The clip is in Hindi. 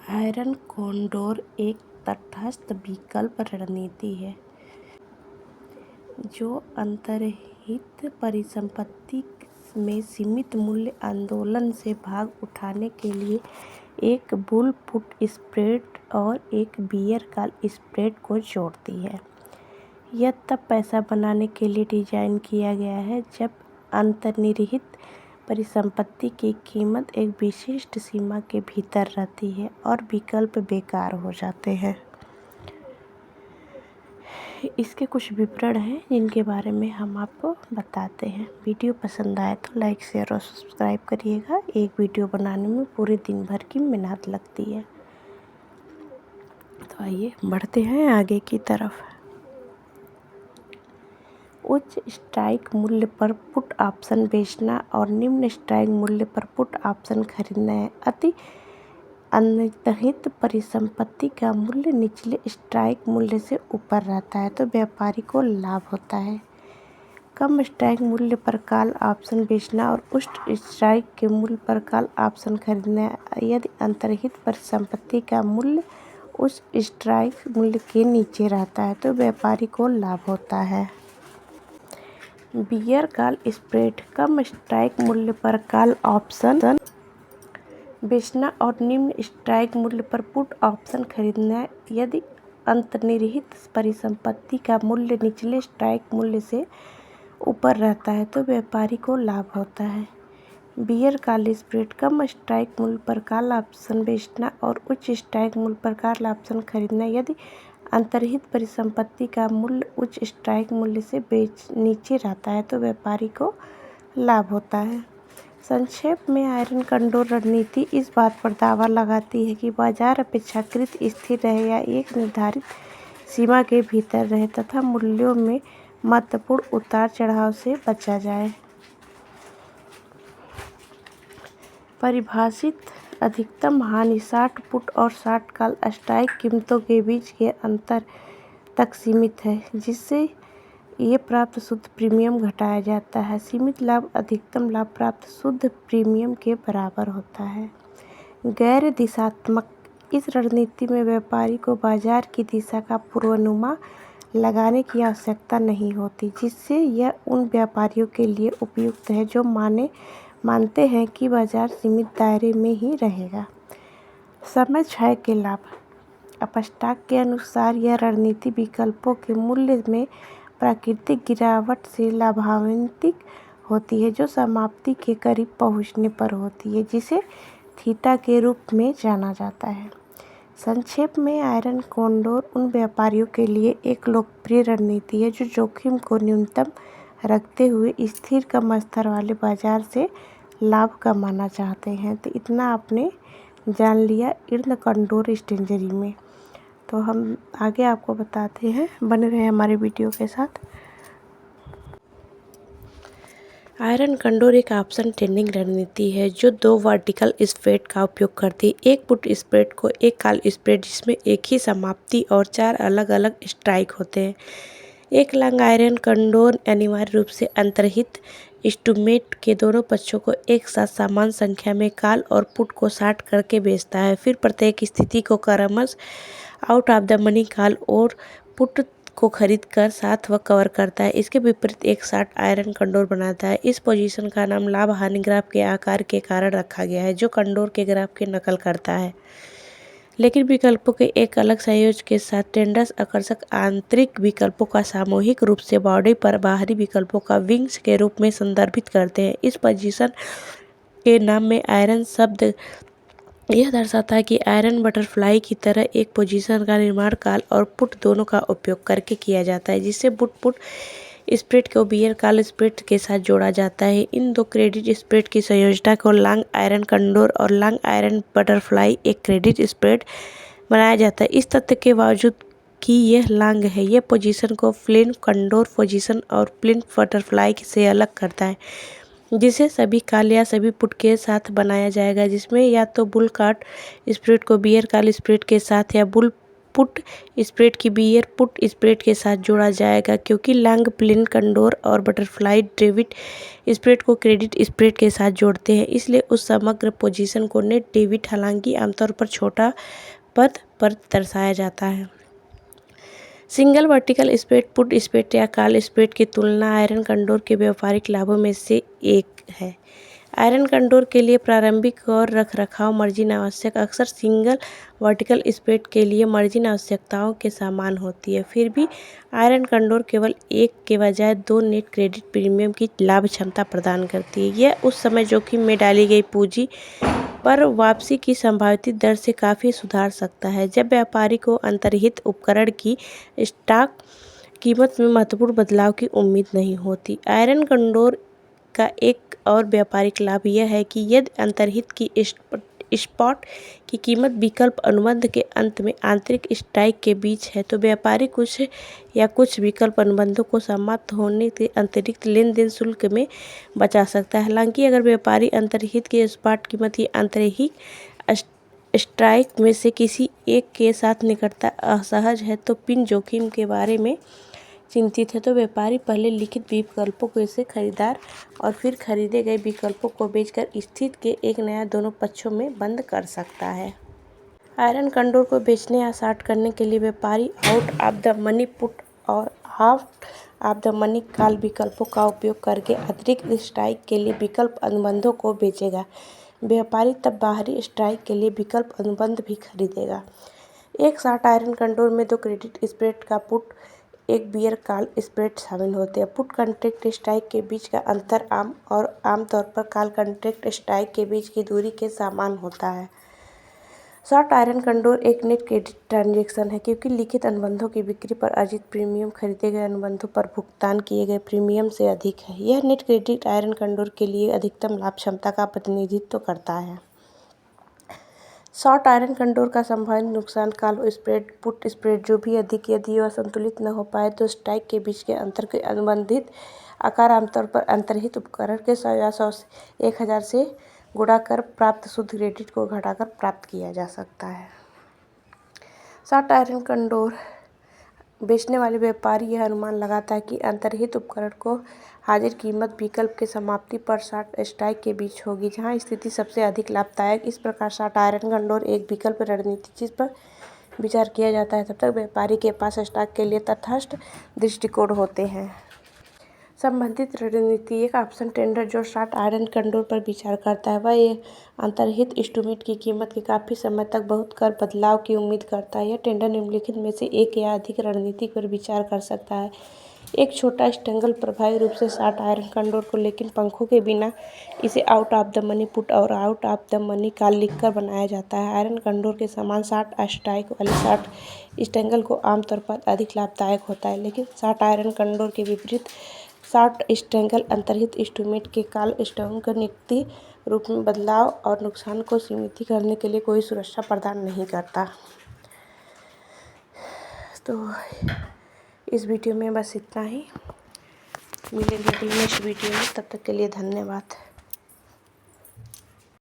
आयरन कोंडोर एक तटस्थ विकल्प रणनीति है जो अंतर्निहित परिसंपत्ति में सीमित मूल्य आंदोलन से भाग उठाने के लिए एक बुल पुट स्प्रेड और एक बियर कॉल स्प्रेड को जोड़ती है। यह तब पैसा बनाने के लिए डिज़ाइन किया गया है जब अंतर्निहित परिसंपत्ति की कीमत एक विशिष्ट सीमा के भीतर रहती है और विकल्प बेकार हो जाते हैं। इसके कुछ विवरण हैं जिनके बारे में हम आपको बताते हैं। वीडियो पसंद आए तो लाइक शेयर और सब्सक्राइब करिएगा। एक वीडियो बनाने में पूरे दिन भर की मेहनत लगती है। तो आइए बढ़ते हैं आगे की तरफ। उच्च स्ट्राइक मूल्य पर पुट ऑप्शन बेचना और निम्न स्ट्राइक मूल्य पर पुट ऑप्शन खरीदना है। अति अंतर्निहित परिसंपत्ति का मूल्य निचले स्ट्राइक मूल्य से ऊपर रहता है तो व्यापारी को लाभ होता है। कम स्ट्राइक मूल्य पर कॉल ऑप्शन बेचना और उच्च स्ट्राइक के मूल्य पर कॉल ऑप्शन खरीदना है। यदि अंतर्निहित परिसंपत्ति का मूल्य उच्च स्ट्राइक मूल्य के नीचे रहता है तो व्यापारी को लाभ होता है। बियर कॉल स्प्रेड कम स्ट्राइक मूल्य पर कॉल ऑप्शन बेचना और निम्न स्ट्राइक मूल्य पर पुट ऑप्शन खरीदना। यदि अंतर्निहित परिसंपत्ति का मूल्य निचले स्ट्राइक मूल्य से ऊपर रहता है तो व्यापारी को लाभ होता है। बियर कॉल स्प्रेड कम स्ट्राइक मूल्य पर कॉल ऑप्शन बेचना और उच्च स्ट्राइक मूल्य पर कॉल ऑप्शन खरीदना। यदि अंतर्निहित परिसंपत्ति का मूल्य उच्च स्ट्राइक मूल्य से नीचे रहता है तो व्यापारी को लाभ होता है। संक्षेप में आयरन कोंडोर रणनीति इस बात पर दावा लगाती है कि बाजार अपेक्षाकृत स्थिर रहे या एक निर्धारित सीमा के भीतर रहे तथा मूल्यों में महत्वपूर्ण उतार चढ़ाव से बचा जाए। परिभाषित अधिकतम हानि 60 पुट और 60 कॉल स्ट्राइक कीमतों के बीच के अंतर तक सीमित है, जिससे ये प्राप्त शुद्ध प्रीमियम घटाया जाता है। सीमित लाभ अधिकतम लाभ प्राप्त शुद्ध प्रीमियम के बराबर होता है। गैर दिशात्मक इस रणनीति में व्यापारी को बाजार की दिशा का पूर्वानुमान लगाने की आवश्यकता नहीं होती, जिससे यह उन व्यापारियों के लिए उपयुक्त है जो मानते हैं कि बाजार सीमित दायरे में ही रहेगा। समय क्षय के लाभ। अपस्टॉक के अनुसार यह रणनीति विकल्पों के मूल्य में प्राकृतिक गिरावट से लाभान्वित होती है जो समाप्ति के करीब पहुंचने पर होती है, जिसे थीटा के रूप में जाना जाता है। संक्षेप में आयरन कोंडोर उन व्यापारियों के लिए एक लोकप्रिय रणनीति है जो जोखिम को न्यूनतम रखते हुए स्थिर कम स्तर वाले बाजार से लाभ कमाना चाहते हैं। तो इतना आपने जान लिया आयरन कोंडोर स्ट्रेटजी में। तो हम आगे आपको बताते हैं, बने रहे हमारे वीडियो के साथ। आयरन कोंडोर एक ऑप्शन ट्रेडिंग रणनीति है जो 2 वर्टिकल स्प्रेड का उपयोग करती है। एक पुट स्प्रेड को एक कॉल स्प्रेड जिसमें एक ही समाप्ति और 4 अलग अलग स्ट्राइक होते हैं। एक लॉन्ग आयरन कोंडोर अनिवार्य रूप से अंतर्निहित इंस्ट्रूमेंट के दोनों पक्षों को एक साथ समान संख्या में कॉल और पुट को शॉर्ट करके बेचता है, फिर प्रत्येक स्थिति को क्रमशः out of the money call और पुट को खरीद कर साथ व कवर करता है। इसके विपरीत एक शॉर्ट आयरन कोंडोर बनाता है। इस पोजीशन का नाम लाभ हानि ग्राफ के आकार के कारण रखा गया है, जो कोंडोर के ग्राफ की नकल करता है, लेकिन विकल्पों के एक अलग संयोजन के साथ। ट्रेडर्स आकर्षक आंतरिक विकल्पों का सामूहिक रूप से बॉडी पर बाहरी विकल्पों का विंग्स के रूप में संदर्भित करते हैं। इस पोजीशन के नाम में आयरन शब्द यह दर्शाता है कि आयरन बटरफ्लाई की तरह एक पोजीशन का निर्माण कॉल और पुट दोनों का उपयोग करके किया जाता है, जिससे पुट स्प्रेड को बियर कॉल स्प्रेड के साथ जोड़ा जाता है। इन 2 क्रेडिट स्प्रेड की संयोजन को लॉन्ग आयरन कोंडोर और लॉन्ग आयरन बटरफ्लाई एक क्रेडिट स्प्रेड बनाया जाता है। इस तथ्य के बावजूद कि यह लॉन्ग है, यह पोजीशन को प्लेन कोंडोर पोजीशन और प्लेन बटरफ्लाई से अलग करता है, जिसे सभी कॉल या सभी पुट के साथ बनाया जाएगा, जिसमें या तो बुल कॉल स्प्रेड को बियर कॉल स्प्रेड के साथ या बुल पुट स्प्रेड की बियर पुट स्प्रेड के साथ जोड़ा जाएगा, क्योंकि लैंग प्लेन कंडोर और बटरफ्लाई डेविड स्प्रेड को क्रेडिट स्प्रेड के साथ जोड़ते हैं, इसलिए उस समग्र पोजीशन को नेट डेविड हालांकि आमतौर पर छोटा पद पर दर्शाया जाता है। Single vertical spread put spread या कॉल स्प्रेड की तुलना आयरन कंडोर के व्यापारिक लाभों में से एक है। आयरन कंडोर के लिए प्रारंभिक और रखरखाव मार्जिन आवश्यक अक्सर सिंगल वर्टिकल स्प्रेड के लिए मार्जिन आवश्यकताओं के समान होती है। फिर भी आयरन कंडोर केवल एक के बजाय दो नेट क्रेडिट प्रीमियम की लाभ क्षमता प्रदान करती है। यह उस समय जोखिम में डाली गई पूंजी पर वापसी की संभावित दर से काफ़ी सुधार सकता है, जब व्यापारी को अंतर्निहित उपकरण की स्टॉक कीमत में महत्वपूर्ण बदलाव की उम्मीद नहीं होती। आयरन कंडोर का एक और व्यापारिक लाभ यह है कि यदि अंतर्निहित की स्पॉट की कीमत विकल्प अनुबंध के अंत में आंतरिक स्ट्राइक के बीच है, तो व्यापारी कुछ विकल्प अनुबंधों को समाप्त होने के अतिरिक्त लेन देन शुल्क में बचा सकता है। हालांकि अगर व्यापारी अंतर्निहित की स्पॉट कीमत की आंतरिक स्ट्राइक में से किसी एक के साथ निकटता असहज है तो पिन जोखिम के बारे में चिंतित है, तो व्यापारी पहले लिखित विकल्पों को इसे खरीदार और फिर खरीदे गए विकल्पों को बेचकर स्थिति के एक नया दोनों पक्षों में बंद कर सकता है। आयरन कंडोर को बेचने या शॉर्ट करने के लिए व्यापारी out of the money put और out of the money call विकल्पों का उपयोग करके अतिरिक्त स्ट्राइक के लिए विकल्प अनुबंधों को बेचेगा। व्यापारी तब बाहरी स्ट्राइक के लिए विकल्प अनुबंध भी खरीदेगा। एक शॉर्ट आयरन कंडोर में दो क्रेडिट स्प्रेड का पुट एक बियर कॉल स्प्रेड शामिल होते हैं। पुट कॉन्ट्रैक्ट स्ट्राइक के बीच का अंतर आमतौर पर कॉल कॉन्ट्रैक्ट स्ट्राइक के बीच की दूरी के समान होता है। शॉर्ट आयरन कंडोर एक नेट क्रेडिट ट्रांजैक्शन है, क्योंकि लिखित अनुबंधों की बिक्री पर अर्जित प्रीमियम खरीदे गए अनुबंधों पर भुगतान किए गए प्रीमियम से अधिक है। यह नेट क्रेडिट आयरन कंडोर के लिए अधिकतम लाभ क्षमता का प्रतिनिधित्व करता है। शॉर्ट आयरन कंडोर का संभावित नुकसान कॉल स्प्रेड पुट स्प्रेड जो भी अधिक यदि यह संतुलित न हो पाए तो स्ट्राइक के बीच के अंतर के अनुबंधित आकार आमतौर पर अंतर्निहित उपकरण के 100 या 100 से 1000 से गुणा कर प्राप्त शुद्ध क्रेडिट को घटाकर प्राप्त किया जा सकता है। शॉर्ट आयरन कंडोर बेचने वाले व्यापारी यह अनुमान लगाता है कि अंतर्निहित उपकरण को हाजिर कीमत विकल्प के समाप्ति पर शॉर्ट स्ट्राइक के बीच होगी, जहां स्थिति सबसे अधिक लाभदायक। इस प्रकार शॉर्ट आयरन कंडोर एक विकल्प रणनीति जिस पर विचार किया जाता है तब तक व्यापारी के पास स्टॉक के लिए तटस्थ दृष्टिकोण होते हैं। संबंधित रणनीति एक ऑप्शन टेंडर जो शॉर्ट आयरन कंडोर पर विचार करता है, वह एक अंतर्निहित इंस्ट्रूमेंट की कीमत के काफ़ी समय तक बहुत कर बदलाव की उम्मीद करता है। यह टेंडर निम्नलिखित में से एक या अधिक रणनीति पर विचार कर सकता है। एक छोटा स्टैंगल प्रभावी रूप से शॉर्ट आयरन कंडोर को लेकिन पंखों के बिना इसे out of the money put और out of the money call लिखकर बनाया जाता है। आयरन कंडोर के समान शॉर्ट स्ट्राइक वाले शॉर्ट स्टैंगल को आमतौर पर अधिक लाभदायक होता है, लेकिन शॉर्ट आयरन कंडोर के विपरीत शॉर्ट स्ट्रैंगल अंतर्निहित इंस्ट्रूमेंट के कॉल स्टैंगल के नियमित रूप में बदलाव और नुकसान को सीमित करने के लिए कोई सुरक्षा प्रदान नहीं करता। तो इस वीडियो में बस इतना ही। मिलेंगे अगली नेक्स्ट वीडियो में, तब तक के लिए धन्यवाद।